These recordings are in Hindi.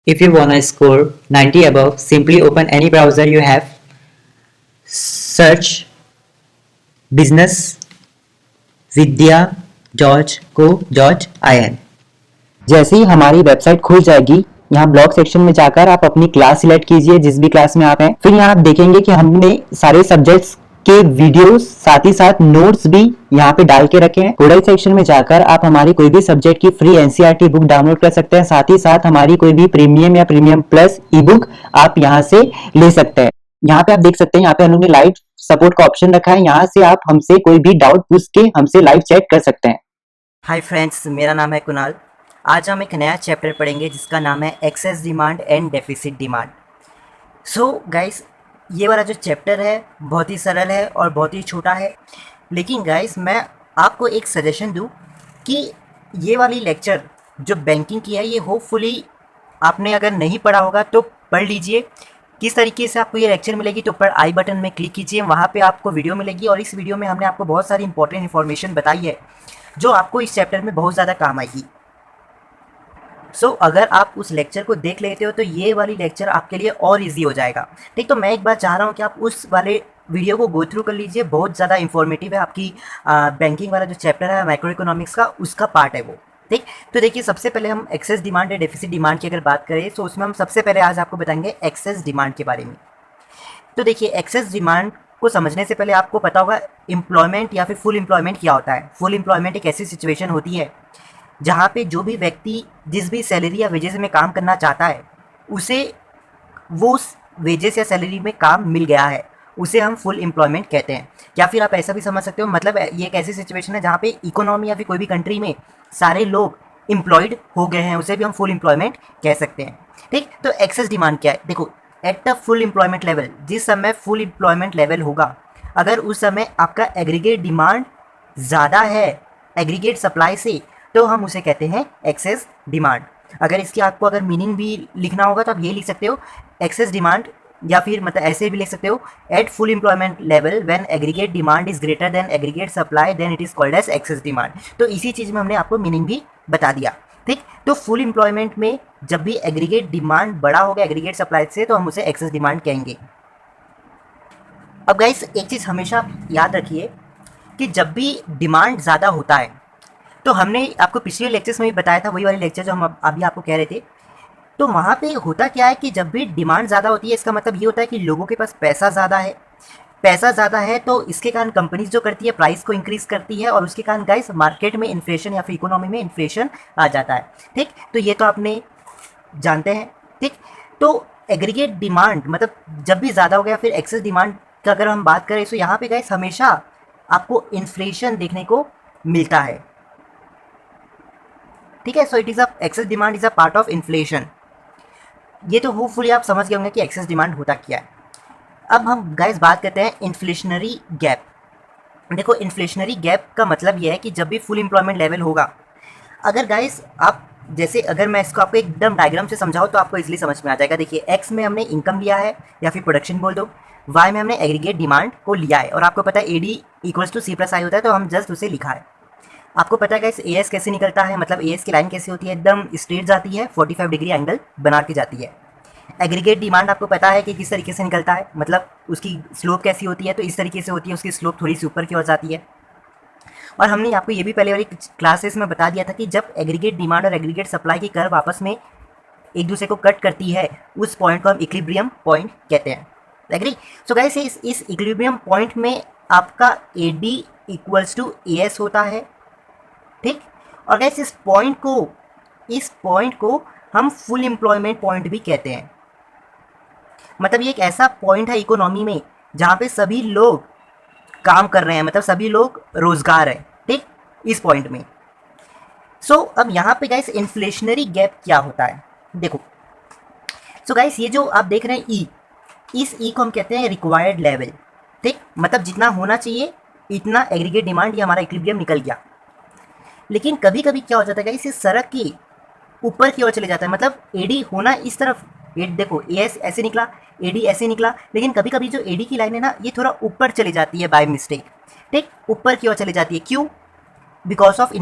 If you wanna score 90 above, simply open any browser you have, search businessvidya.co.in। जैसे ही हमारी वेबसाइट खुल जाएगी, यहाँ ब्लॉग सेक्शन में जाकर आप अपनी क्लास सिलेक्ट कीजिए जिस भी क्लास में आप हैं। फिर यहाँ आप देखेंगे कि हमने सारे सब्जेक्ट्स के वीडियोस साथ ही साथ नोट्स भी यहाँ पे डाल के रखे हैं। कोडाई सेक्शन में जाकर आप हमारी कोई भी सब्जेक्ट की फ्री एनसीईआरटी बुक डाउनलोड कर सकते हैं। साथ ही साथ हमारी कोई भी प्रीमियम या प्रीमियम प्लस ई बुक आप यहाँ से ले सकते हैं। यहाँ पे आप देख सकते हैं, यहाँ पे उन्होंने लाइव सपोर्ट का ऑप्शन रखा है। यहाँ से आप हमसे कोई भी डाउट पूछ के हमसे लाइव चैट कर सकते हैं। हाय फ्रेंड्स, मेरा नाम है कुणाल। आज हम एक नया चैप्टर पढ़ेंगे जिसका नाम है excess demand and deficit demand. So guys, ये वाला जो चैप्टर है बहुत ही सरल है और बहुत ही छोटा है। लेकिन गाइस, मैं आपको एक सजेशन दूं कि ये वाली लेक्चर जो बैंकिंग की है, ये होपफुली आपने अगर नहीं पढ़ा होगा तो पढ़ लीजिए। किस तरीके से आपको ये लेक्चर मिलेगी, तो ऊपर आई बटन में क्लिक कीजिए, वहाँ पे आपको वीडियो मिलेगी और इस वीडियो में हमने आपको बहुत सारी इंपॉर्टेंट इन्फॉर्मेशन बताई है जो आपको इस चैप्टर में बहुत ज़्यादा काम आएगी। अगर आप उस लेक्चर को देख लेते हो तो ये वाली लेक्चर आपके लिए और इजी हो जाएगा। ठीक, तो मैं एक बार चाह रहा हूँ कि आप उस वाले वीडियो को गो थ्रू कर लीजिए। बहुत ज़्यादा इंफॉर्मेटिव है। आपकी बैंकिंग वाला जो चैप्टर है माइक्रो इकोनॉमिक्स का, उसका पार्ट है वो। ठीक, तो देखिए, सबसे पहले हम एक्सेस डिमांड या डेफिसिट डिमांड की अगर बात करें तो उसमें हम सबसे पहले आज आपको बताएंगे एक्सेस डिमांड के बारे में। तो देखिए, एक्सेस डिमांड को समझने से पहले आपको पता होगा एम्प्लॉयमेंट या फिर फुल एम्प्लॉयमेंट क्या होता है। फुल एम्प्लॉयमेंट एक ऐसी सिचुएशन होती है जहाँ पे जो भी व्यक्ति जिस भी सैलरी या वेजेस में काम करना चाहता है, उसे वो उस वेजेस या सैलरी में काम मिल गया है, उसे हम फुल एम्प्लॉयमेंट कहते हैं। या फिर आप ऐसा भी समझ सकते हो, मतलब ये एक ऐसी सिचुएशन है जहाँ पे इकोनॉमी या फिर कोई भी कंट्री में सारे लोग एम्प्लॉयड हो गए हैं, उसे भी हम फुल एम्प्लॉयमेंट कह सकते हैं। ठीक, तो एक्सेस डिमांड क्या है? देखो, at the full employment level, जिस समय फुल एम्प्लॉयमेंट लेवल होगा, अगर उस समय आपका एग्रीगेट डिमांड ज़्यादा है एग्रीगेट सप्लाई से, तो हम उसे कहते हैं एक्सेस डिमांड। अगर इसकी आपको अगर मीनिंग भी लिखना होगा तो आप ये लिख सकते हो, एक्सेस डिमांड, या फिर मतलब ऐसे भी लिख सकते हो, at full employment level when aggregate demand is greater than aggregate supply then it is called as excess demand. तो इसी चीज़ में हमने आपको मीनिंग भी बता दिया। ठीक, तो फुल एम्प्लॉयमेंट में जब भी एग्रीगेट डिमांड बड़ा होगा एग्रीगेट सप्लाई से, तो हम उसे एक्सेस डिमांड कहेंगे। अब गाइस, एक चीज़ हमेशा याद रखिए कि जब भी डिमांड ज़्यादा होता है, तो हमने आपको पिछले लेक्चर्स में भी बताया था, वही वाले लेक्चर जो हम अभी आपको कह रहे थे। तो वहाँ पे होता क्या है कि जब भी डिमांड ज़्यादा होती है, इसका मतलब ये होता है कि लोगों के पास पैसा ज़्यादा है। पैसा ज़्यादा है तो इसके कारण कंपनीज जो करती है प्राइस को इंक्रीज़ करती है, और उसके कारण गाइस मार्केट में इन्फ्लेशन या फिर इकोनॉमी में इन्फ्लेशन आ जाता है। ठीक, तो ये तो आपने जानते हैं। ठीक, तो एग्रीगेट डिमांड मतलब जब भी ज़्यादा हो गया, फिर एक्सेस डिमांड का अगर हम बात करें तो यहाँ पे गाइस हमेशा आपको इन्फ्लेशन देखने को मिलता है। ठीक है, so it is a excess demand is a part of inflation. ये तो होपफुली आप समझ गए होंगे कि एक्सेस डिमांड होता क्या है। अब हम गाइस बात करते हैं इन्फ्लेशनरी गैप। देखो, इन्फ्लेशनरी गैप का मतलब ये है कि जब भी फुल एम्प्लॉयमेंट लेवल होगा, अगर गाइस आप जैसे अगर मैं इसको आपको एकदम डायग्राम से समझाऊँ तो आपको इजीली समझ में आ जाएगा। देखिए, एक्स में हमने इनकम लिया है या फिर प्रोडक्शन बोल दो, वाई में हमने एग्रीगेट डिमांड को लिया है, और आपको पता है A D equals to C plus I होता है, तो हम जस्ट उसे लिखा है। आपको पता है गाइस ए एस कैसे निकलता है, मतलब ए एस की लाइन कैसे होती है, एकदम स्ट्रेट जाती है, 45 डिग्री एंगल बना के जाती है। एग्रीगेट डिमांड आपको पता है कि किस तरीके से निकलता है, मतलब उसकी स्लोप कैसी होती है, तो इस तरीके से होती है, उसकी स्लोप थोड़ी सी ऊपर की ओर जाती है। और हमने आपको ये भी पहले वाली क्लासेस में बता दिया था कि जब एग्रीगेट डिमांड और एग्रीगेट सप्लाई की कर्व आपस में एक दूसरे को कट करती है, उस पॉइंट को हम इक्विलिब्रियम पॉइंट कहते हैं। एग्री? सो गाइस, इस इक्विलिब्रियम पॉइंट में आपका A D equals to A S होता है। ठीक, और गाइस इस पॉइंट को हम फुल एम्प्लॉयमेंट पॉइंट भी कहते हैं। मतलब ये एक ऐसा पॉइंट है इकोनॉमी में जहाँ पे सभी लोग काम कर रहे हैं, मतलब सभी लोग रोजगार है। ठीक, इस पॉइंट में। अब यहाँ पे गाइस इन्फ्लेशनरी गैप क्या होता है, देखो। गाइस, ये जो आप देख रहे हैं ई, इस ई को हम कहते हैं रिक्वायर्ड लेवल। ठीक, मतलब जितना होना चाहिए इतना एग्रीगेट डिमांड या हमारा इक्विलिब्रियम निकल गया। लेकिन कभी कभी क्या हो जाता है गाइस, इस सड़क की ऊपर की ओर चले जाता है, मतलब एडी होना इस तरफ, देखो ए एस ऐसे निकला, एडी ऐसे निकला, लेकिन कभी कभी जो एडी की लाइन है ना, ये थोड़ा ऊपर चली जाती है बाय मिस्टेक। ठीक, ऊपर की ओर चली जाती है, क्यों? बिकॉज ऑफ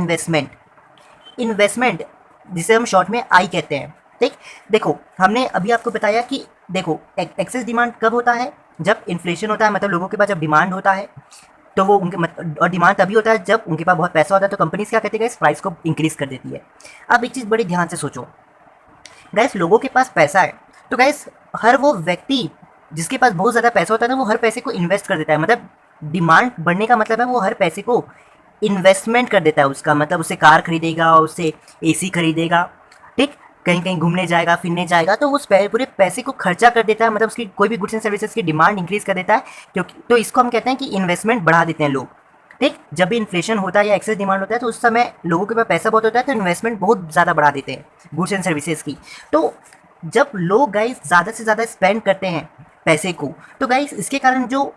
इन्वेस्टमेंट जिसे हम शॉर्ट में आई कहते हैं। ठीक, देखो हमने अभी आपको बताया कि देखो एक्सेस डिमांड कब होता है, जब इन्फ्लेशन होता है, मतलब लोगों के पास जब डिमांड होता है तो वो उनके और डिमांड तभी होता है जब उनके पास बहुत पैसा होता है, तो कंपनीज क्या कहती है, इस प्राइस को इंक्रीज कर देती है। अब एक चीज़ बड़ी ध्यान से सोचो गैस, लोगों के पास पैसा है तो गैस हर वो व्यक्ति जिसके पास बहुत ज़्यादा पैसा होता है ना, वो हर पैसे को इन्वेस्ट कर देता है। मतलब डिमांड बढ़ने का मतलब है वो हर पैसे को इन्वेस्टमेंट कर देता है। उसका मतलब उससे कार खरीदेगा, उससे एसी खरीदेगा, ठीक, कहीं कहीं घूमने जाएगा, फिरने जाएगा, तो उस पूरे पैसे को खर्चा कर देता है। मतलब उसकी कोई भी गुड्स एंड सर्विसेज की डिमांड इंक्रीज कर देता है, क्योंकि तो इसको हम कहते हैं कि इन्वेस्टमेंट बढ़ा देते हैं लोग। ठीक, जब भी इन्फ्लेशन होता है या एक्सेस डिमांड होता है तो उस समय लोगों के पास पैसा बहुत होता है, तो इन्वेस्टमेंट बहुत ज़्यादा बढ़ा देते हैं गुड्स एंड सर्विसेज की। तो जब लोग गाइस ज़्यादा से ज़्यादा स्पेंड करते हैं पैसे को, तो गाइस इसके कारण जो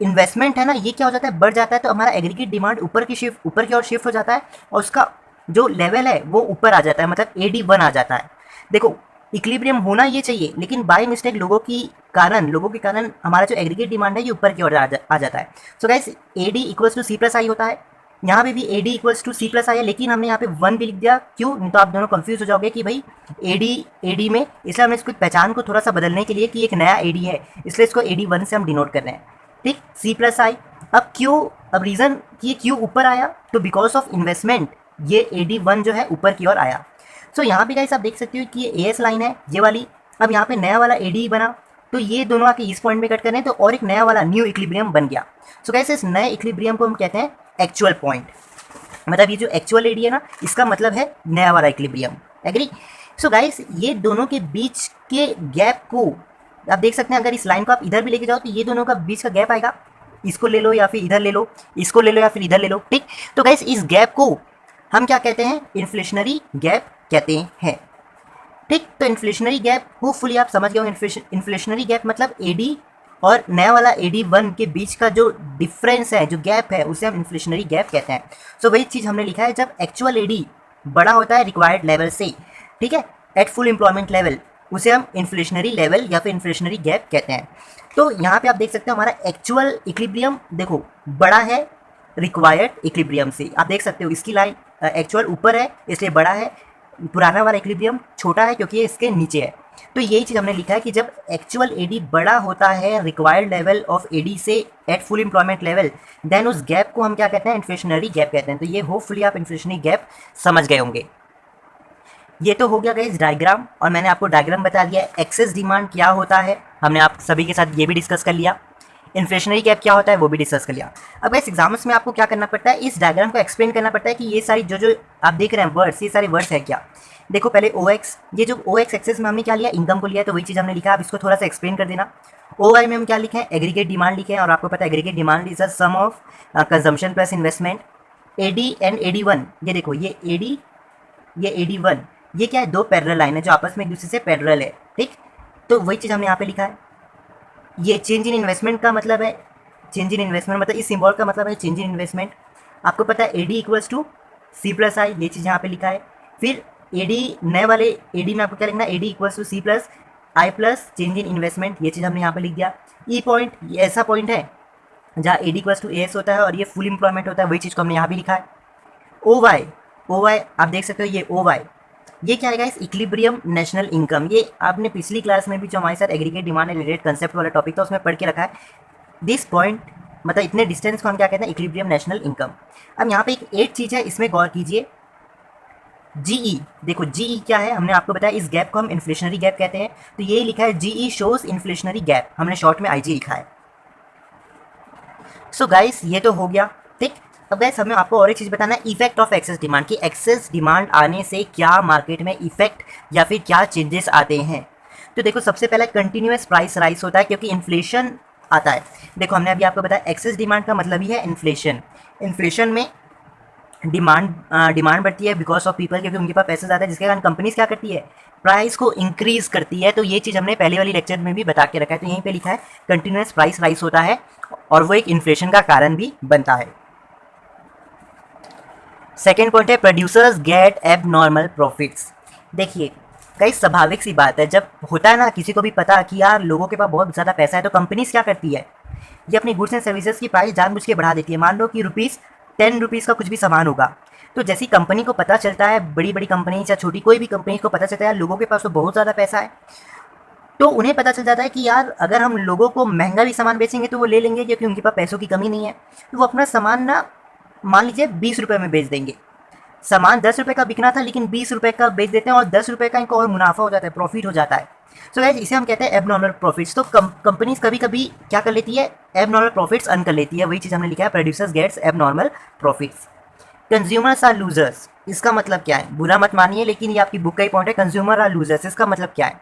इन्वेस्टमेंट है ना, ये क्या हो जाता है, बढ़ जाता है। तो हमारा एग्रीगेट डिमांड ऊपर की ओर शिफ्ट हो जाता है और उसका जो लेवल है वो ऊपर आ जाता है, मतलब AD1 आ जाता है। देखो इक्विलिब्रियम होना ये चाहिए, लेकिन बाय मिस्टेक लोगों के कारण हमारा जो एग्रीगेट डिमांड है ये ऊपर की ओर आ जाता है। So guys AD equals to C+I होता है। यहाँ पे भी AD इक्वल्स टू C+I है, लेकिन हमने यहाँ पे 1 भी लिख दिया, क्यों? नहीं तो आप दोनों कंफ्यूज हो जाओगे कि भाई AD में, इसलिए हमने इसको पहचान को थोड़ा सा बदलने के लिए कि एक नया AD है, इसलिए इसको AD1 से हम डिनोट कर रहे हैं। ठीक, C+I। अब रीज़न कि ये क्यों ऊपर आया, तो बिकॉज ऑफ इन्वेस्टमेंट ये AD1 जो है ऊपर की ओर आया। सो यहाँ पे गाइस आप देख सकते हो कि ये AS लाइन है ये वाली। अब यहाँ पे नया वाला AD बना, तो ये दोनों आके इस पॉइंट में कट करें तो और एक नया वाला न्यू इक्विलिब्रियम बन गया। सो गाइस इस नए इक्विलिब्रियम को हम कहते हैं एक्चुअल पॉइंट। मतलब ये जो एक्चुअल AD है ना, इसका मतलब है नया वाला इक्विलिब्रियम। एग्री? सो गाइस ये दोनों के बीच के गैप को आप देख सकते हैं। अगर इस लाइन को आप इधर भी लेके जाओ तो ये दोनों का बीच का गैप आएगा, इसको ले लो या फिर इधर ले लो, इसको ले लो या फिर इधर ले लो। ठीक, तो गाइस इस गैप को हम क्या कहते हैं, इन्फ्लेशनरी गैप कहते हैं। ठीक, तो इन्फ्लेशनरी गैप होपफुली आप समझ गए हो। इन्फ्लेशनरी गैप मतलब AD और नया वाला AD1 के बीच का जो डिफरेंस है, जो गैप है, उसे हम इन्फ्लेशनरी गैप कहते हैं। सो वही चीज़ हमने लिखा है, जब एक्चुअल AD बड़ा होता है रिक्वायर्ड लेवल से, ठीक है, एट फुल एम्प्लॉयमेंट लेवल, उसे हम इन्फ्लेशनरी लेवल या फिर इन्फ्लेशनरी गैप कहते हैं। तो यहाँ पे आप देख सकते हो हमारा एक्चुअल इक्विलिब्रियम देखो बड़ा है रिक्वायर्ड इक्विलिब्रियम से। आप देख सकते हो इसकी लाइन एक्चुअल ऊपर है इसलिए बड़ा है, पुराना वाला इक्विलिब्रियम छोटा है क्योंकि ये इसके नीचे है। तो यही चीज़ हमने लिखा है कि जब एक्चुअल AD बड़ा होता है रिक्वायर्ड लेवल ऑफ AD से at full employment level, then उस गैप को हम क्या कहते हैं, इन्फ्लेशनरी गैप कहते हैं। तो ये होपफुली आप इन्फ्लेशनरी गैप समझ गए होंगे। ये तो हो गया गाइस डायग्राम, और मैंने आपको डायग्राम बता दिया। एक्सेस डिमांड क्या होता है हमने आप सभी के साथ ये भी डिस्कस कर लिया। इन्फ्लेशनरी गैप क्या होता है वो भी डिस्कस कर लिया। अब गाइस एग्जाम्स में आपको क्या करना पड़ता है, इस डायग्राम को एक्सप्लेन करना पड़ता है कि ये सारी जो आप देख रहे हैं वर्ड्स, ये सारे वर्ड्स है क्या। देखो पहले OX, ये जो OX एक्सेस में हमने क्या लिया, इनकम को लिया, तो वही चीज़ हमने लिखा। अब इसको थोड़ा सा एक्सप्लेन कर देना। OY में हम क्या लिखे हैं, एग्रीगेट डिमांड लिखे हैं, और आपको पता है aggregate demand is a sum of consumption plus investment. AD and AD1, ये देखो ये AD ये AD1, ये क्या है, दो पैरेलल लाइन है जो आपस में एक दूसरे से पैरेलल है। ठीक, तो वही चीज़ हमने यहाँ पे लिखा है। ये चेंज इन इन्वेस्टमेंट का मतलब है, चेंज इन इन्वेस्टमेंट मतलब इस सिंबल का मतलब है चेंज इन इन्वेस्टमेंट। आपको पता है AD इक्वल्स टू C+I, ये चीज़ यहाँ पे लिखा है। फिर AD नए वाले AD में आपको क्या लिखना है, AD equals to C+I plus change in investment, ये चीज़ हमने यहाँ पे लिख दिया। E पॉइंट, ये ऐसा पॉइंट है जहाँ AD इक्वल्स टू AS होता है और ये फुल एम्प्लॉयमेंट होता है, वही चीज़ को हमने यहाँ भी लिखा है। OY आप देख सकते हो, ये OY ये क्या है गाइस, इक्विलिब्रियम नेशनल इनकम। ये आपने पिछली क्लास में भी जो हमारे साथ aggregate demand and related concept वाला टॉपिक था उसमें पढ़ के रखा है। दिस पॉइंट मतलब इतने डिस्टेंस को हम क्या कहते हैं, इक्विलिब्रियम नेशनल इनकम। अब यहाँ पे एक चीज़ है, इसमें गौर कीजिए, GE। देखो GE क्या है, हमने आपको बताया इस गैप को हम इन्फ्लेशनरी गैप कहते हैं। तो ये लिखा है GE शोज इन्फ्लेशनरी गैप, हमने शॉर्ट में IG लिखा है। सो गाइस ये तो हो गया। ठीक, अब गाइस हमें आपको और एक चीज़ बताना है, इफेक्ट ऑफ एक्सेस डिमांड, कि एक्सेस डिमांड आने से क्या मार्केट में इफेक्ट या फिर क्या चेंजेस आते हैं। तो देखो सबसे पहले कंटिन्यूअस प्राइस राइज होता है क्योंकि इन्फ्लेशन आता है। देखो हमने अभी आपको बताया एक्सेस डिमांड का मतलब ही है इन्फ्लेशन। इन्फ्लेशन में डिमांड बढ़ती है बिकॉज ऑफ पीपल, क्योंकि उनके पास पैसा ज़्यादा है, जिसके कारण कंपनीज क्या करती है, प्राइस को इंक्रीज करती है। तो ये चीज़ हमने पहले वाली लेक्चर में भी बता के रखा है। तो यहीं पे लिखा है कंटिन्यूअस प्राइस राइज होता है और वो एक इन्फ्लेशन का कारण भी बनता है। सेकेंड पॉइंट है प्रोड्यूसर्स गेट एबनॉर्मल प्रॉफिट्स। देखिए कई स्वाभाविक सी बात है, जब होता है ना किसी को भी पता कि यार लोगों के पास बहुत ज़्यादा पैसा है, तो कंपनीज क्या करती है, ये अपनी गुड्स एंड सर्विसेज की प्राइस जानबूझ के बढ़ा देती है। मान लो कि ₹10 का कुछ भी सामान होगा, तो जैसी कंपनी को पता चलता है, बड़ी बड़ी कंपनी या छोटी कोई भी कंपनी को पता चलता है लोगों के पास तो बहुत ज़्यादा पैसा है, तो उन्हें पता चल जाता है कि यार अगर हम लोगों को महंगा भी सामान बेचेंगे तो वो ले लेंगे, क्योंकि उनके पास पैसों की कमी नहीं है। तो वो अपना सामान ना मान लीजिए ₹20 में बेच देंगे। सामान ₹10 का बिकना था लेकिन ₹20 का बेच देते हैं और ₹10 का इनको और मुनाफा हो जाता है, प्रॉफिट हो जाता है। सो गाइस इसे हम कहते हैं एबनॉर्मल प्रॉफिट्स। तो कंपनीज कभी कभी क्या कर लेती है, एबनॉर्मल प्रॉफिट्स अर्न कर लेती है। वही चीज़ हमने लिखा है, producers gets abnormal profits. Consumers are losers, इसका मतलब क्या है, बुरा मत मानिए लेकिन ये आपकी बुक का ही पॉइंट है। कंज्यूमर आर लूजर्स, इसका मतलब क्या है,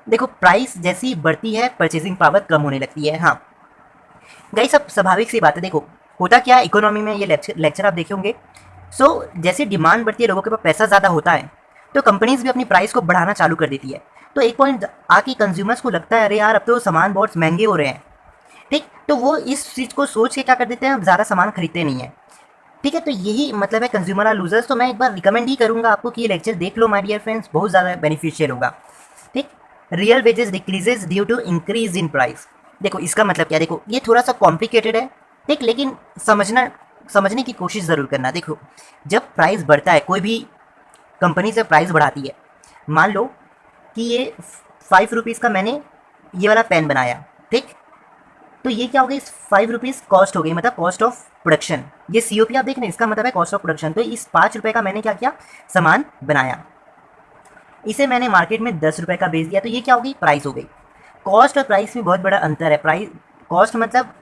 देखो प्राइस जैसी बढ़ती है परचेसिंग पावर कम होने लगती है। हाँ गाइस सब स्वाभाविक सी बात है। देखो होता क्या है इकोनॉमी में, ये लेक्चर आप देखे होंगे। सो जैसे डिमांड बढ़ती है, लोगों के पास पैसा ज़्यादा होता है, तो कंपनीज भी अपनी प्राइस को बढ़ाना चालू कर देती है। तो एक पॉइंट आके कंज्यूमर्स को लगता है अरे यार अब तो सामान बहुत महंगे हो रहे हैं, ठीक, तो वो इस चीज़ को सोच के क्या कर देते हैं, अब ज़्यादा सामान खरीदते नहीं है। ठीक है, तो यही मतलब है कंज्यूमर आर लूजर्स। तो मैं एक बार रिकमेंड ही करूँगा आपको कि ये लेक्चर देख लो माय डियर फ्रेंड्स, बहुत ज़्यादा बेनिफिशियल होगा। ठीक, real wages decreases due to increase in price. देखो इसका मतलब क्या है, देखो ये थोड़ा सा कॉम्प्लिकेटेड है, ठीक, लेकिन समझने की कोशिश ज़रूर करना। देखो जब प्राइस बढ़ता है, कोई भी कंपनी से प्राइस बढ़ाती है, मान लो कि ये ₹5 का मैंने ये वाला पेन बनाया, ठीक, तो ये क्या हो गई, ₹5 कॉस्ट हो गई, मतलब कॉस्ट ऑफ प्रोडक्शन। ये COP आप देख रहे हैं, इसका मतलब है कॉस्ट ऑफ प्रोडक्शन। तो इस ₹5 का मैंने क्या किया, सामान बनाया, इसे मैंने मार्केट में ₹10 का बेच दिया, तो ये क्या हो गई, प्राइस हो गई। कॉस्ट और प्राइस में बहुत बड़ा अंतर है। प्राइस, कॉस्ट मतलब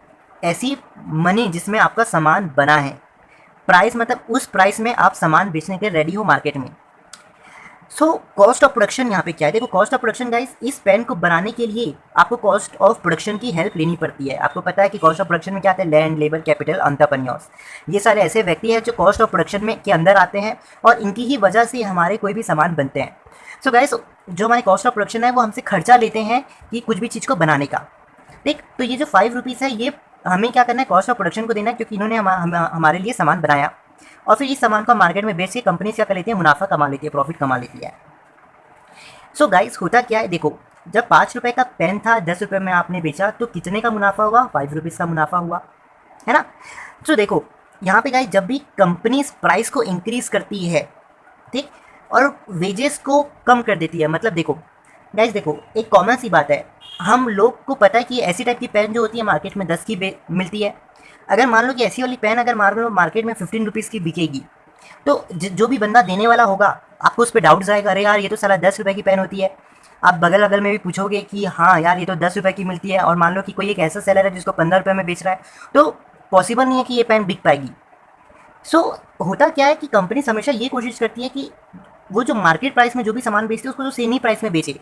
ऐसी मनी जिसमें आपका सामान बना है, प्राइस मतलब उस प्राइस में आप सामान बेचने के रेडी हो मार्केट में। सो कॉस्ट ऑफ प्रोडक्शन यहाँ पे क्या है, देखो कॉस्ट ऑफ प्रोडक्शन गाइस, इस पेन को बनाने के लिए आपको कॉस्ट ऑफ प्रोडक्शन की हेल्प लेनी पड़ती है। आपको पता है कि कॉस्ट ऑफ प्रोडक्शन में क्या आता है, लैंड, लेबर, कैपिटल, एंटरप्रेन्योर्स, ये सारे ऐसे व्यक्ति हैं जो कॉस्ट ऑफ प्रोडक्शन में के अंदर आते हैं और इनकी ही वजह से हमारे कोई भी सामान बनते हैं। सो गाइस जो हमारे कॉस्ट ऑफ प्रोडक्शन है वो हमसे खर्चा लेते हैं कि कुछ भी चीज़ को बनाने का, ठीक। तो ये जो ₹5 है ये हमें क्या करना है, कॉस्ट ऑफ प्रोडक्शन को देना है, क्योंकि इन्होंने हमारे लिए सामान बनाया और फिर इस सामान को मार्केट में बेच के कंपनी क्या कर लेती है, मुनाफा कमा लेती है, प्रॉफिट कमा लेती है। सो गाइस होता क्या है, देखो जब ₹5 का पेन था, ₹10 में आपने बेचा, तो कितने का मुनाफा हुआ, ₹5 का मुनाफा हुआ, है ना। तो देखो यहाँ पे गाइस जब भी कंपनी प्राइस को इंक्रीज करती है, ठीक, और वेजेस को कम कर देती है, मतलब देखो गाइस, देखो एक कॉमन सी बात है, हम लोग को पता है कि ऐसी टाइप की पेन जो होती है मार्केट में 10 की मिलती है। अगर मान लो कि ऐसी वाली पेन अगर मान लो मार्केट में ₹15 की बिकेगी, तो जो भी बंदा देने वाला होगा आपको उस पर डाउट जाएगा, अरे यार ये तो साला ₹10 की पेन होती है। आप बगल अगल में भी पूछोगे कि हाँ यार ये तो ₹10 की मिलती है, और मान लो कि कोई एक ऐसा सेलर है जिसको ₹15 में बेच रहा है, तो पॉसिबल नहीं है कि ये पेन बिक पाएगी। सो होता क्या है कि कंपनी हमेशा ये कोशिश करती है कि वो जो मार्केट प्राइस में जो भी सामान बेचती है उसको तो सेम ही प्राइस में बेचे,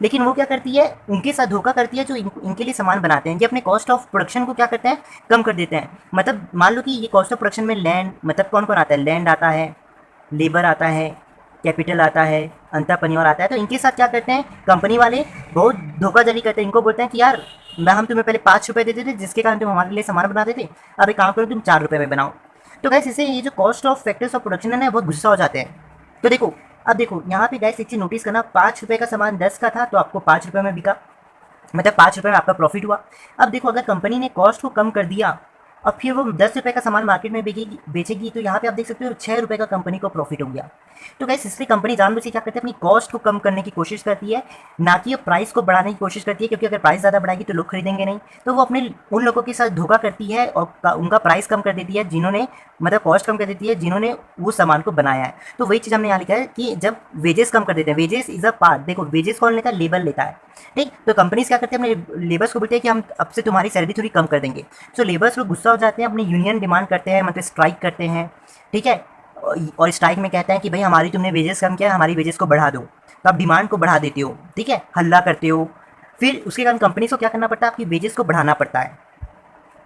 लेकिन वो क्या करती है, उनके साथ धोखा करती है जो इनके लिए सामान बनाते हैं। ये अपने कॉस्ट ऑफ प्रोडक्शन को क्या करते हैं, कम कर देते हैं। मतलब मान लो कि ये कॉस्ट ऑफ प्रोडक्शन में लैंड, मतलब कौन कौन आता है, लैंड आता है, लेबर आता है, कैपिटल आता है, एंटरप्रेन्योर आता है। तो इनके साथ क्या करते हैं कंपनी वाले, बहुत धोखाधड़ी करते हैं। इनको बोलते हैं कि यार हम तुम्हें पहले ₹5 देते थे जिसके कारण तुम हमारे लिए सामान बनाते थे, अब एक काम करो तुम ₹4 में बनाओ। तो गैस इससे ये जो cost of factors of production है ना, बहुत गुस्सा हो जाते हैं। तो देखो अब देखो यहाँ पे गैस एक चीज़ नोटिस करना, ₹5 का सामान 10 का था तो आपको ₹5 में बिका, मतलब ₹5 में आपका प्रॉफिट हुआ। अब देखो अगर कंपनी ने कॉस्ट को कम कर दिया और फिर वो ₹10 का सामान मार्केट में बेचेगी, तो यहाँ पे आप देख सकते हो ₹6 का कंपनी को प्रॉफिट हो गया। तो गैस इसलिए कंपनी जानबूझ के क्या करती है, अपनी कॉस्ट को कम करने की कोशिश करती है, ना कि प्राइस को बढ़ाने की कोशिश करती है, क्योंकि अगर प्राइस ज़्यादा बढ़ाएगी तो लोग खरीदेंगे नहीं। तो वो अपने उन लोगों के साथ धोखा करती है और उनका प्राइस कम कर देती है जिन्होंने, मतलब कॉस्ट कम कर देती है जिन्होंने वो सामान को बनाया है। तो वही चीज़ हमने यहाँ लिखा है कि जब वेजेस कम कर देते हैं, वेजेस इज अ पार्ट, देखो वेजेस कौन लेता है, लेबर लेता है, ठीक। तो कंपनीज क्या करते हैं, अपने लेबर्स को बोलते हैं कि हम अब से तुम्हारी सैलरी थोड़ी कम कर देंगे। सो लेबर्स लोग गुस्सा हो जाते हैं, अपनी यूनियन डिमांड करते हैं, मतलब स्ट्राइक करते हैं, ठीक है। और स्ट्राइक में कहते हैं कि भाई हमारी तुमने वेजेस कम किया, हमारी वेजेस को बढ़ा दो। तो आप डिमांड को बढ़ा देते हो, ठीक है, हल्ला करते हो, फिर उसके कारण कंपनी को क्या करना पड़ता है, आपकी वेजेस को बढ़ाना पड़ता है,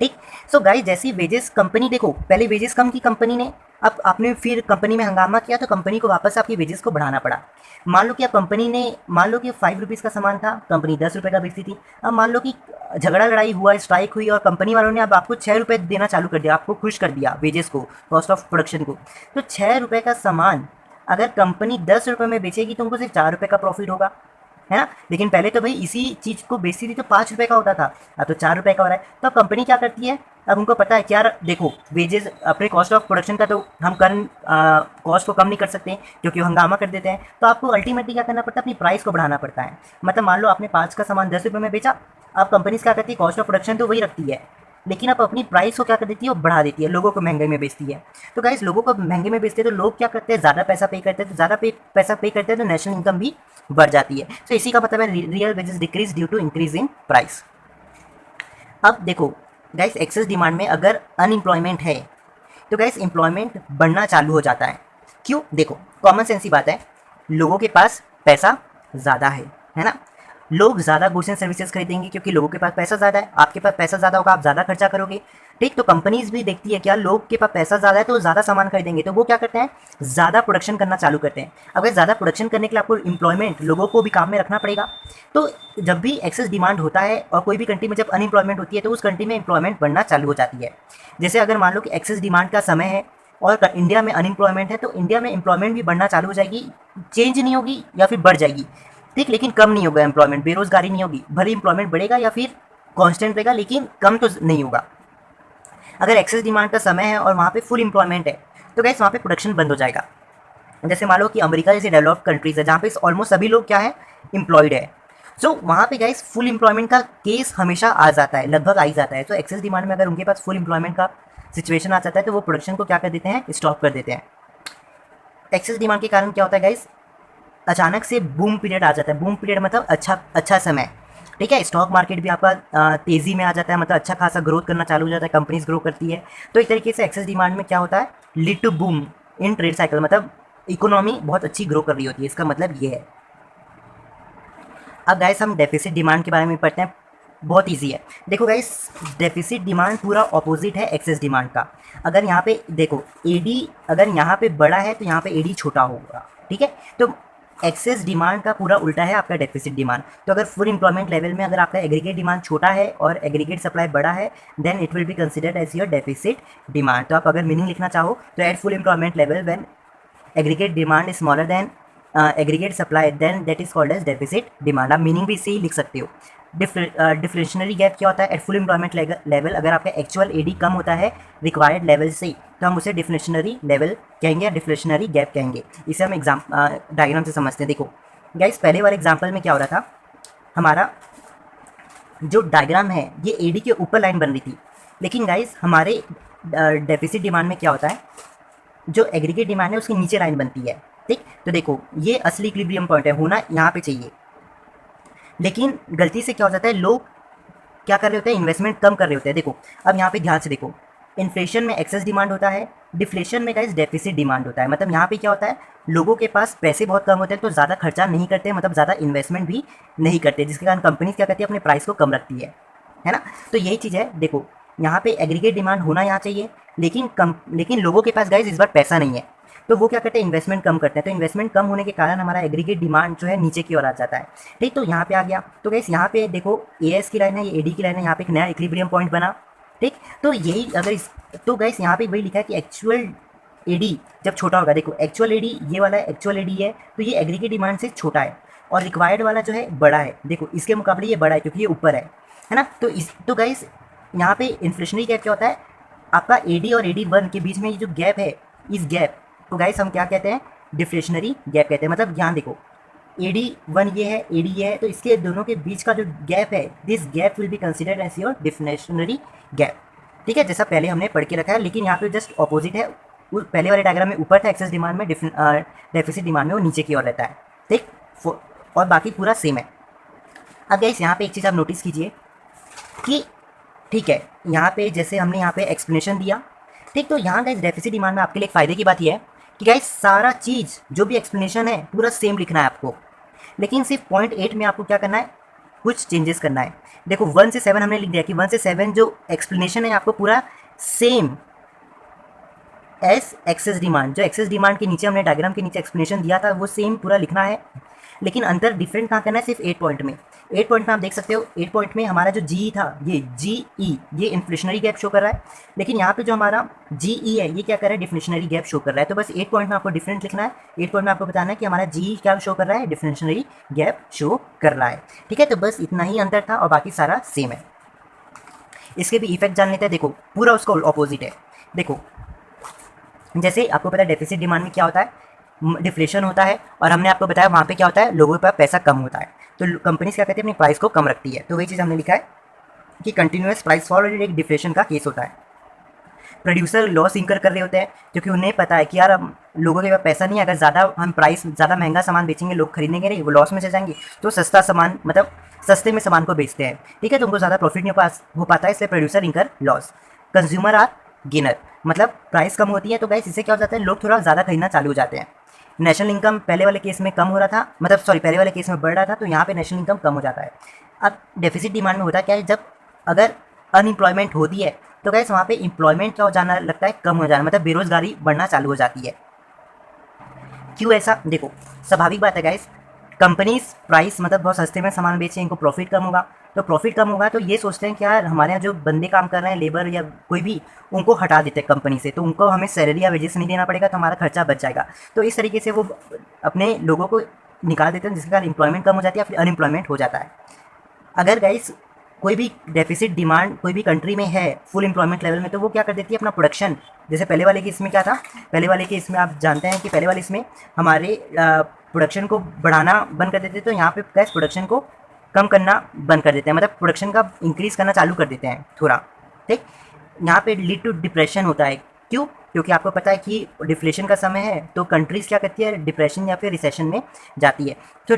ठीक। सो गाइस जैसी वेजेस कंपनी, देखो पहले वेजेस कम की कंपनी ने, अब आपने फिर कंपनी में हंगामा किया तो कंपनी को वापस आपकी वेजेस को बढ़ाना पड़ा। मान लो कि आप कंपनी ने, मान लो कि ₹5 का सामान था, कंपनी ₹10 का बेचती थी। अब मान लो कि झगड़ा लड़ाई हुआ, स्ट्राइक हुई और कंपनी वालों ने अब आपको ₹6 देना चालू कर दिया, आपको खुश कर दिया वेजेस को, कॉस्ट ऑफ प्रोडक्शन को। तो ₹6 का सामान अगर कंपनी ₹10 में बेचेगी तो उनको सिर्फ ₹4 का प्रॉफिट होगा, है ना। लेकिन पहले तो भाई इसी चीज़ को बेचती थी तो ₹5 का होता था, अब तो ₹4 का हो रहा है। तो अब कंपनी क्या करती है, अब उनको पता है कि यार देखो वेजेस अपने कॉस्ट ऑफ प्रोडक्शन का तो हम कॉस्ट को कम नहीं कर सकते क्योंकि वो हंगामा कर देते हैं, तो आपको अल्टीमेटली क्या करना पड़ता है, अपनी प्राइस को बढ़ाना पड़ता है। मतलब मान लो आपने 5 का सामान 10 रुपये में बेचा, अब कंपनीज क्या करती है, कॉस्ट ऑफ प्रोडक्शन तो वही रखती है, लेकिन अब अपनी प्राइस को क्या कर देती है, वो बढ़ा देती है, लोगों को महंगे में बेचती है। तो गाइस लोगों को महंगे में बेचते हैं तो लोग क्या करते हैं, ज़्यादा पैसा पे करते हैं, तो ज़्यादा पैसा पे करते हैं तो नेशनल इनकम भी बढ़ जाती है। तो इसी का मतलब है real wages decrease due to increase in price. अब देखो गाइस एक्सेस डिमांड में अगर अनएम्प्लॉयमेंट है तो गाइस एम्प्लॉयमेंट बढ़ना चालू हो जाता है। क्यों? देखो कॉमन सेंस ही बात है, लोगों के पास पैसा ज़्यादा है ना, लोग ज़्यादा गुड्स एंड सर्विसेज खरीदेंगे क्योंकि लोगों के पास पैसा ज़्यादा है, आपके पास पैसा ज़्यादा होगा, आप ज़्यादा खर्चा करोगे। ठीक, तो कंपनीज भी देखती है क्या लोग के पास पैसा ज़्यादा है तो ज़्यादा सामान खरीदेंगे, तो वो क्या करते हैं, ज़्यादा प्रोडक्शन करना चालू करते हैं। अगर ज़्यादा प्रोडक्शन करने के लिए आपको एम्प्लॉयमेंट, लोगों को भी काम में रखना पड़ेगा। तो जब भी एक्सेस डिमांड होता है और कोई भी कंट्री में जब अनएम्प्लॉयमेंट होती है तो उस कंट्री में एम्प्लॉयमेंट बढ़ना चालू हो जाती है। जैसे अगर मान लो कि एक्सेस डिमांड का समय है और इंडिया में अनएम्प्लॉयमेंट है तो इंडिया में एम्प्लॉयमेंट भी बढ़ना चालू हो जाएगी, चेंज नहीं होगी या फिर बढ़ जाएगी। ठीक, लेकिन कम नहीं होगा एम्प्लॉयमेंट, बेरोजगारी नहीं होगी, भले एम्प्लॉयमेंट बढ़ेगा या फिर कांस्टेंट रहेगा लेकिन कम तो नहीं होगा। अगर एक्सेस डिमांड का समय है और वहाँ पे फुल एम्प्लॉयमेंट है तो गैस वहाँ पे प्रोडक्शन बंद हो जाएगा। जैसे मान लो कि अमेरिका जैसे डेवलप्ड कंट्रीज है जहाँ पे ऑलमोस्ट सभी लोग क्या है, एम्प्लॉयड है, सो वहाँ पे गाइस फुल एम्प्लॉयमेंट का केस हमेशा आ जाता है, लगभग आ ही जाता है। तो एक्सेस डिमांड में अगर उनके पास फुल एम्प्लॉयमेंट का सिचुएशन आ जाता है तो वो प्रोडक्शन को क्या कर देते हैं, स्टॉप कर देते हैं। एक्सेस डिमांड के कारण क्या होता है गाइस, अचानक से बूम पीरियड आ जाता है। बूम पीरियड मतलब अच्छा समय। ठीक है, स्टॉक मार्केट भी आपका तेज़ी में आ जाता है, मतलब अच्छा खासा ग्रोथ करना चालू हो जाता है, कंपनीज ग्रो करती है। तो एक तरीके से एक्सेस डिमांड में क्या होता है, lead to boom in trade cycle, मतलब इकोनॉमी बहुत अच्छी ग्रो कर रही होती है, इसका मतलब ये है। अब गाइस हम डेफिसिट डिमांड के बारे में पढ़ते हैं, बहुत इजी है। देखो गाइस डेफिसिट डिमांड पूरा ऑपोजिट है एक्सेस डिमांड का। अगर यहाँ पे देखो एडी अगर यहाँ पे बड़ा है तो यहाँ पे एडी छोटा होगा। ठीक है, तो एक्सेस डिमांड का पूरा उल्टा है आपका डेफिसिट डिमांड। तो अगर फुल एम्प्लॉयमेंट लेवल में अगर आपका एग्रीगेट डिमांड छोटा है और एग्रीगेट सप्लाई बड़ा है then it will be considered as your deficit demand. तो आप अगर मीनिंग लिखना चाहो तो at full employment level when aggregate demand is smaller than aggregate supply then that is called as deficit demand. आप मीनिंग भी इससे ही लिख सकते हो। डिफ्लेशनरी गैप क्या होता है, एट फुल एम्प्लॉयमेंट लेवल अगर आपका एक्चुअल एडी कम होता है रिक्वायर्ड लेवल से तो हम उसे डिफ्लेशनरी लेवल कहेंगे या डिफ्लेशनरी गैप कहेंगे। इसे हम डायग्राम से समझते हैं। देखो गाइस पहले वाले एग्जाम्पल में क्या हो रहा था, हमारा जो डायग्राम है ये एडी के ऊपर लाइन बन रही थी, लेकिन गाइस हमारे डेफिसिट डिमांड में क्या होता है, जो एग्रीगेट डिमांड है उसके नीचे लाइन बनती है। ठीक, तो देखो ये असली इक्विलिब्रियम पॉइंट है, होना यहाँ पे चाहिए, लेकिन गलती से क्या हो जाता है, लोग क्या कर रहे होते हैं, इन्वेस्टमेंट कम कर रहे होते हैं। देखो अब यहाँ पे ध्यान से देखो, इन्फ्लेशन में एक्सेस डिमांड होता है, डिफ्लेशन में गाइस डेफिसिट डिमांड होता है। मतलब यहाँ पे क्या होता है, लोगों के पास पैसे बहुत कम होते हैं तो ज़्यादा खर्चा नहीं करते, मतलब ज़्यादा इन्वेस्टमेंट भी नहीं करते, जिसके कारण कंपनीज क्या करती है, अपने प्राइस को कम रखती है ना। तो यही चीज़ है। देखो यहाँ पे एग्रीगेट डिमांड होना यहाँ चाहिए, लेकिन लोगों के पास गाइस इस बार पैसा नहीं है, तो वो क्या करते हैं, इन्वेस्टमेंट कम करते हैं। तो इन्वेस्टमेंट कम होने के कारण हमारा एग्रीगेट डिमांड जो है नीचे की ओर आ जाता है। ठीक, तो यहाँ पे आ गया। तो गाइस यहाँ पे देखो एएस की लाइन है, ये एडी की लाइन है, यहाँ पे एक नया इक्विलिब्रियम पॉइंट बना। ठीक, तो यही अगर तो गाइस यहाँ पे वही लिखा है कि एक्चुअल एडी जब छोटा होगा, देखो एक्चुअल एडी ये वाला एक्चुअल एडी है तो ये एग्रीगेट डिमांड से छोटा है और रिक्वायर्ड वाला जो है बड़ा है। देखो इसके मुकाबले ये बड़ा है क्योंकि ये ऊपर है ना। तो गाइस यहाँ पे इन्फ्लेशनरी गैप क्या होता है, आपका एडी और एडी वन के बीच में ये जो गैप है, इस गैप तो गाइस हम क्या कहते हैं, डिफ्लेशनरी गैप कहते हैं। मतलब यहाँ देखो एडी वन ये है, एडी ये है, तो इसके दोनों के बीच का जो गैप है, this gap will be considered as your deflationary gap. ठीक है, जैसा पहले हमने पढ़ के रखा है, लेकिन यहाँ पे जस्ट ऑपोजिट है। पहले वाले डायग्राम में ऊपर था एक्सेस डिमांड में, डेफिसिट डिमांड में वो नीचे की ओर रहता है। ठीक, और बाकी पूरा सेम है। अब गाइस यहाँ पे एक चीज़ आप नोटिस कीजिए कि ठीक है, यहाँ पे जैसे हमने यहाँ पे एक्सप्लेनेशन दिया। ठीक, तो यहाँ गाइस डेफिसिट डिमांड में आपके लिए एक फ़ायदे की बात यह है कि गाइस सारा चीज़ जो भी एक्सप्लेनेशन है पूरा सेम लिखना है आपको, लेकिन सिर्फ पॉइंट 8 में आपको क्या करना है, कुछ चेंजेस करना है। देखो 1 से 7 हमने लिख दिया कि 1 से 7 जो एक्सप्लेनेशन है आपको पूरा सेम एस एक्सेस डिमांड, जो एक्सेस डिमांड के नीचे हमने डायग्राम के नीचे एक्सप्लेनेशन दिया था वो सेम पूरा लिखना है, लेकिन अंतर डिफरेंट कहाँ करना है, सिर्फ 8 पॉइंट में। 8 पॉइंट में आप देख सकते हो, 8 पॉइंट में हमारा जो जी था, ये जीई ये इन्फ्लेशनरी गैप शो कर रहा है, लेकिन यहाँ पे जो हमारा जीई है ये क्या कर रहा है, डिफ्लेशनरी गैप शो कर रहा है। तो बस 8 पॉइंट में आपको डिफरेंट लिखना है। 8 पॉइंट में आपको बताना है कि हमारा जीई क्या शो कर रहा है, डिफ्लेशनरी गैप शो कर रहा है। ठीक है, तो बस इतना ही अंतर था और बाकी सारा सेम है। इसके भी इफेक्ट जान लेते हैं। देखो पूरा उसका ऑपोजिट है। देखो जैसे आपको पता है डेफिसिट डिमांड में क्या होता है, डिफ्लेशन होता है, और हमने आपको बताया वहाँ पे क्या होता है, लोगों के पास पैसा कम होता है, तो कंपनीज क्या करती है, अपनी प्राइस को कम रखती है। तो वही चीज़ हमने लिखा है कि कंटिन्यूस प्राइस फॉल और एक डिफ्लेशन का केस होता है। प्रोड्यूसर लॉस इंकर कर रहे होते हैं क्योंकि उन्हें पता है कि यार हम लोगों के पास पैसा नहीं है, अगर ज़्यादा हम प्राइस ज़्यादा महंगा सामान बेचेंगे लोग खरीदेंगे नहीं, वो लॉस में चले जाएंगे, तो सस्ता सामान मतलब सस्ते में सामान को बेचते हैं, ठीक है, तो उनको ज़्यादा प्रॉफिट नहीं हो पाता है, इसलिए प्रोड्यूसर इंकर लॉस। कंज्यूमर आर गेनर, मतलब प्राइस कम होती है तो गाइस इससे क्या हो जाता है, लोग थोड़ा ज़्यादा खरीदना चालू हो जाते हैं। नेशनल इनकम पहले वाले केस में कम हो रहा था, मतलब सॉरी पहले वाले केस में बढ़ रहा था, तो यहाँ पे नेशनल इनकम कम हो जाता है। अब डेफिसिट डिमांड में होता क्या है, जब अगर अनएम्प्लॉयमेंट होती है तो गैस वहाँ पे एम्प्लॉयमेंट का हो जाना लगता है कम हो जाना, मतलब बेरोजगारी बढ़ना चालू हो जाती है। क्यों ऐसा, देखो स्वाभाविक बात है गैस, कंपनीज प्राइस मतलब बहुत सस्ते में सामान बेचें, इनको प्रॉफिट कम होगा, तो प्रॉफिट कम होगा तो ये सोचते हैं कि यार हमारे यहाँ जो बंदे काम कर रहे हैं, लेबर या कोई भी, उनको हटा देते हैं कंपनी से, तो उनको हमें सैलरी या वेजेस नहीं देना पड़ेगा, तो हमारा खर्चा बच जाएगा। तो इस तरीके से वो अपने लोगों को निकाल देते हैं, जिसके कारण एम्प्लॉयमेंट कम हो जाती है, फिर अनएम्प्लॉयमेंट हो जाता है। अगर गाइस कोई भी डेफिसिट डिमांड कोई भी कंट्री में है फुल एम्प्लॉयमेंट लेवल में, तो वो क्या कर देती है, अपना प्रोडक्शन, जैसे पहले वाले केस में क्या था, पहले वाले केस में आप जानते हैं कि पहले वाले इसमें हमारे प्रोडक्शन को बढ़ाना बंद कर देते हैं, तो यहाँ पे गैस प्रोडक्शन को कम करना बंद कर देते हैं, मतलब प्रोडक्शन का इंक्रीज़ करना चालू कर देते हैं थोड़ा, ठीक। यहाँ पे लीड टू डिप्रेशन होता है। क्यों, क्योंकि आपको पता है कि डिफ्लेशन का समय है, तो कंट्रीज़ क्या करती है, डिप्रेशन या फिर रिसेशन में जाती है। तो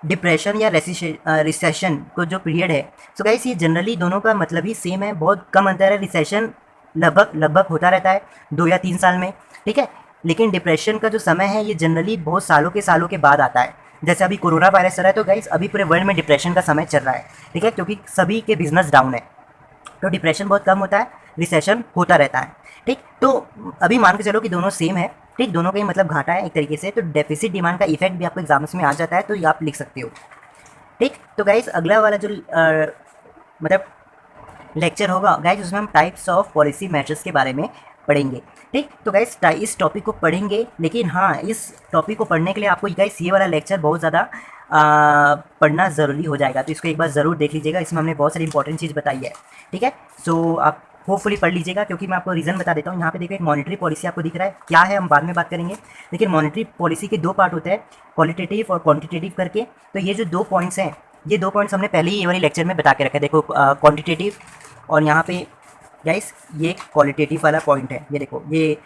डिप्रेशन या रिसेशन को जो पीरियड है, सो गाइस ये जनरली दोनों का मतलब ही सेम है, बहुत कम अंतर है। रिसेशन लगभग होता रहता है 2 या 3 साल में, ठीक है, लेकिन डिप्रेशन का जो समय है ये जनरली बहुत सालों के बाद आता है। जैसे अभी कोरोना वायरस चल रहा है, तो गाइस अभी पूरे वर्ल्ड में डिप्रेशन का समय चल रहा है, ठीक है, क्योंकि सभी के बिजनेस डाउन है, तो डिप्रेशन बहुत कम होता है, रिसेशन होता रहता है, ठीक। तो अभी मान के चलो कि दोनों सेम है, ठीक, दोनों का ही मतलब घाटा है एक तरीके से, तो डेफिसिट डिमांड का इफेक्ट भी आपको एग्जाम्स में आ जाता है, तो ये आप लिख सकते हो, ठीक। तो गाइस अगला वाला जो मतलब लेक्चर होगा गाइस, उसमें हम टाइप्स ऑफ पॉलिसी मैटर्स के बारे में पढ़ेंगे, ठीक। तो गाइस इस टॉपिक को पढ़ेंगे, लेकिन हाँ इस टॉपिक को पढ़ने के लिए आपको गाइस ये वाला लेक्चर बहुत ज़्यादा पढ़ना ज़रूरी हो जाएगा, तो इसको एक बार ज़रूर देख लीजिएगा, इसमें हमने बहुत सारी इंपॉर्टेंट चीज़ बताई है, ठीक है। सो आप होपफुली पढ़ लीजिएगा, क्योंकि मैं आपको रीज़न बता देता हूँ। यहाँ पे देखो एक मॉनेटरी पॉलिसी आपको दिख रहा है, क्या है हम बाद में बात करेंगे, लेकिन मॉनेटरी पॉलिसी के 2 पार्ट होते हैं, क्वालिटेटिव और क्वांटिटेटिव करके। तो ये जो 2 पॉइंट्स हैं, ये 2 पॉइंट्स हमने पहले ही ये वाली लेक्चर में बता के रखा है। देखो क्वांटिटेटिव और यहाँ पे गाइस ये क्वालिटेटिव वाला पॉइंट है, ये देखो ये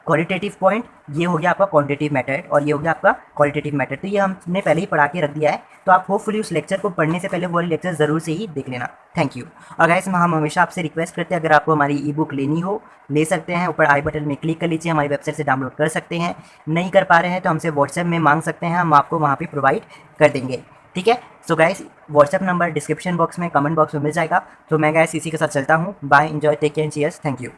क्वालिटेटिव पॉइंट, ये हो गया आपका क्वांटिटेटिव मैटर और ये हो गया आपका क्वालिटेटिव मैटर। तो ये हमने पहले ही पढ़ा के रख दिया है, तो आप होपफुली उस लेक्चर को पढ़ने से पहले वो वाली लेक्चर ज़रूर से ही देख लेना। Thank you. और गाइस हम हमेशा आपसे रिक्वेस्ट करते हैं, अगर आपको हमारी ई बुक लेनी हो ले सकते हैं, ऊपर आई बटन में क्लिक कर लीजिए, हमारी वेबसाइट से डाउनलोड कर सकते हैं। नहीं कर पा रहे हैं तो हमसे व्हाट्सएप में मांग सकते हैं, हम आपको वहाँ पर प्रोवाइड कर देंगे, ठीक है। So guys WhatsApp number description box में, कमेंट बॉक्स में मिल जाएगा। तो मैं गाइस इसी के साथ चलता हूँ, bye, enjoy, take care, cheers, thank you.